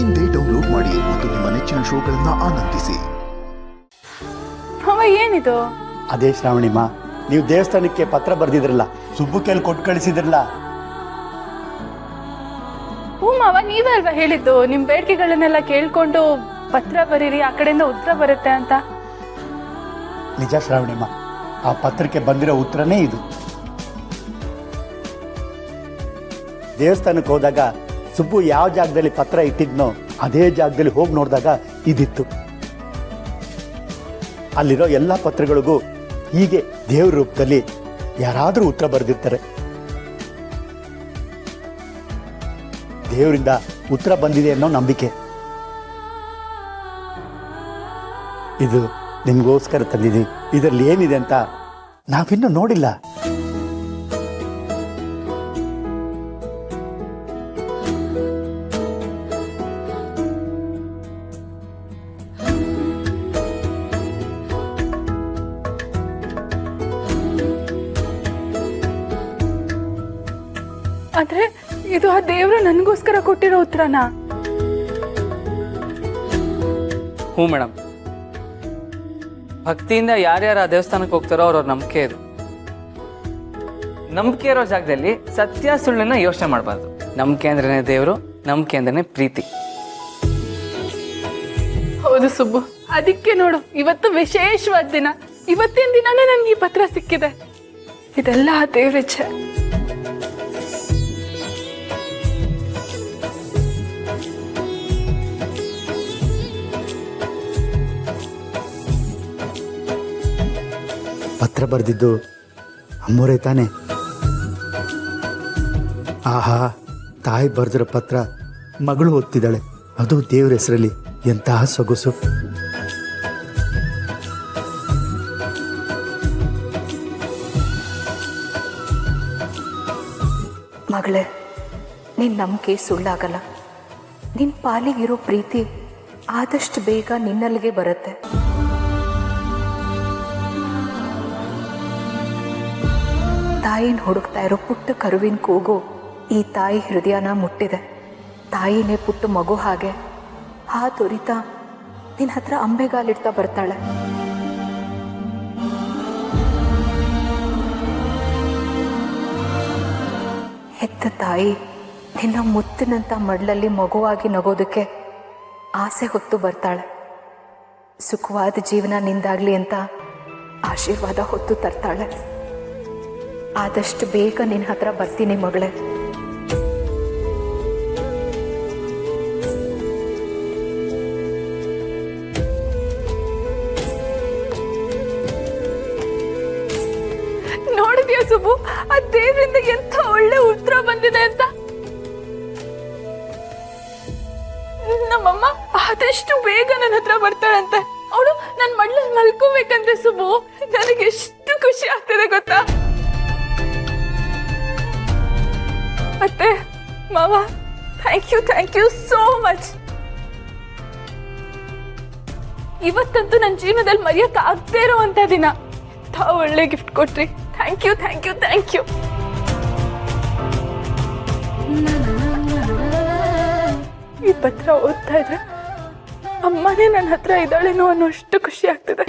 ಇಂದೇ ಡೌನ್ಲೋಡ್ ಮಾಡಿ ಮತ್ತು ನಿಮ್ಮ ನೆಚ್ಚಿನ ಶೋಗಳನ್ನ ಆನಂದಿಸಿ. ಅವ ಏನಿದು? ಅದೇ ಶ್ರಾವಣಿಮ್ಮ, ನೀವು ದೇವಸ್ಥಾನಕ್ಕೆ ಪತ್ರ ಬರೆದಿದ್ರಲ್ಲ, ಸುಬ್ಬು ಕೈಲಿ ಕೊಟ್ಟು ಕಳಿಸಿದ್ರಲ್ಲ. ಹ್ಞೂ ಮಾವ, ನೀವೇ ಅಲ್ವಾ ಹೇಳಿದ್ದು ನಿಮ್ಮ ಬೇಡಿಕೆಗಳನ್ನೆಲ್ಲ ಕೇಳ್ಕೊಂಡು ಪತ್ರ ಬರೀರಿ, ಆ ಕಡೆಯಿಂದ ಉತ್ತರ ಬರುತ್ತೆ ಅಂತ. ನಿಜ ಶ್ರಾವಣಿಮ್ಮ, ಆ ಪತ್ರಕ್ಕೆ ಬಂದಿರೋ ಉತ್ತರನೇ ಇದು. ದೇವಸ್ಥಾನಕ್ಕೆ ಹೋದಾಗ ಸುಬ್ಬು ಯಾವ ಜಾಗದಲ್ಲಿ ಪತ್ರ ಇಟ್ಟಿದ್ನೋ ಅದೇ ಜಾಗದಲ್ಲಿ ಹೋಗಿ ನೋಡಿದಾಗ ಇದಿತ್ತು. ಅಲ್ಲಿರೋ ಎಲ್ಲ ಪತ್ರಗಳಿಗೂ ಹೀಗೆ ದೇವ್ರ ರೂಪದಲ್ಲಿ ಯಾರಾದರೂ ಉತ್ತರ ಬರೆದಿರ್ತಾರೆ. ದೇವರಿಂದ ಉತ್ತರ ಬಂದಿದೆ ಅನ್ನೋ ನಂಬಿಕೆ. ಇದು ನಿಮಗೋಸ್ಕರ ತಂದಿದ್ದೀವಿ. ಇದರಲ್ಲಿ ಏನಿದೆ ಅಂತ ನಾವಿನ್ನೂ ನೋಡಿಲ್ಲ. ಆದ್ರೆ ಇದು ಆ ದೇವ್ರು ನನಗೋಸ್ಕರ ಕೊಟ್ಟಿರೋ ಉತ್ತರನಾ? ಹ್ಞೂ ಮೇಡಮ್, ಭಕ್ತಿಯಿಂದ ಯಾರ್ಯಾರು ಆ ದೇವಸ್ಥಾನಕ್ಕೆ ಹೋಗ್ತಾರೋ ಅವ್ರವ್ರ ನಂಬಿಕೆ ಇದು. ನಂಬಿಕೆ ಇರೋ ಜಾಗದಲ್ಲಿ ಸತ್ಯ ಸುಳ್ಳನ್ನ ಯೋಚನೆ ಮಾಡಬಾರ್ದು. ನಂಬಿಕೆ ಅಂದ್ರೇನೆ ದೇವರು, ನಂಬಿಕೆ ಅಂದ್ರೇನೆ ಪ್ರೀತಿ. ಹೌದು ಸುಬ್ಬು, ಅದಕ್ಕೆ ನೋಡು ಇವತ್ತು ವಿಶೇಷವಾದ ದಿನ. ಇವತ್ತಿನ ದಿನಾನೇ ನನ್ಗೆ ಈ ಪತ್ರ ಸಿಕ್ಕಿದೆ. ಇದೆಲ್ಲ ಆ ದೇವ್ರಿಚ್ಛೆ. ಪತ್ರ ಬರೆದಿದ್ದು ಅಮ್ಮೋರೇ ತಾನೆ? ಆಹಾ, ತಾಯಿ ಬರೆದಿರೋ ಪತ್ರ ಮಗಳು ಓದ್ತಿದ್ದಾಳೆ, ಅದು ದೇವ್ರ ಹೆಸರಲ್ಲಿ. ಎಂತಹ ಸೊಗಸು! ಮಗಳೇ, ನಿನ್ನ ನಂಬಿಕೆ ಸುಳ್ಳಾಗಲ್ಲ. ನಿನ್ನ ಪಾಲಿಗಿರೋ ಪ್ರೀತಿ ಆದಷ್ಟು ಬೇಗ ನಿನ್ನಲ್ಲಿಗೆ ಬರುತ್ತೆ. ತಾಯಿನ ಹುಡುಕ್ತಾ ಇರೋ ಪುಟ್ಟ ಕರುವಿನ ಕೂಗು ಈ ತಾಯಿ ಹೃದಯನ ಮುಟ್ಟಿದೆ. ತಾಯಿನೇ ಪುಟ್ಟ ಮಗು ಹಾಗೆ ತೊರಿತಾ ನಿನ್ನ ಹತ್ರ ಅಂಬೆಗಾಲಿಡ್ತಾ ಬರ್ತಾಳೆ. ಹೆತ್ತ ತಾಯಿ ನಿನ್ನ ಮುತ್ತಿನಂಥ ಮಡ್ಲಲ್ಲಿ ಮಗುವಾಗಿ ನಗೋದಕ್ಕೆ ಆಸೆ ಹೊತ್ತು ಬರ್ತಾಳೆ. ಸುಖವಾದ ಜೀವನ ನಿಂದಾಗ್ಲಿ ಅಂತ ಆಶೀರ್ವಾದ ಹೊತ್ತು ತರ್ತಾಳೆ. ಆದಷ್ಟು ಬೇಗ ನಿನ್ನ ಹತ್ರ ಬರ್ತೀನಿ ಮಗಳೇ. ನೋಡಿದ್ಯಾ ಸುಬ್ಬು, ಆ ದೇವರಿಂದ ಎಂಥ ಒಳ್ಳೆ ಉತ್ತರ ಬಂದಿದೆ ಅಂತ. ನಮ್ಮಮ್ಮ ಆದಷ್ಟು ಬೇಗ ನನ್ನ ಹತ್ರ ಬರ್ತಾಳಂತೆ. ಅವಳು ನನ್ನ ಮಡ್ಲಲ್ಲಿ ಮಲ್ಕೋಬೇಕಂದ್ರೆ ಸುಬ್ಬು, ನನಗೆ ಎಷ್ಟು ಖುಷಿ ಆಗ್ತದೆ ಗೊತ್ತಾ? ಅತ್ತೆ, ಮಾವ, ಥ್ಯಾಂಕ್ ಯು ಸೋ ಮಚ್. ಇವತ್ತಂತೂ ನನ್ನ ಜೀವನದಲ್ಲಿ ಮರೆಯಕ್ಕೆ ಆಗದೇ ಇರೋವಂಥ ದಿನ. ಎಂಥ ಒಳ್ಳೆ ಗಿಫ್ಟ್ ಕೊಟ್ರಿ. Thank you. ಈ ಪತ್ರ ಓದ್ತಾ ಇದ್ರೆ ಅಮ್ಮನೇ ನನ್ನ ಹತ್ರ ಇದ್ದಾಳೇನೋ ಅನ್ನೋ ಅಷ್ಟು ಖುಷಿ ಆಗ್ತದೆ.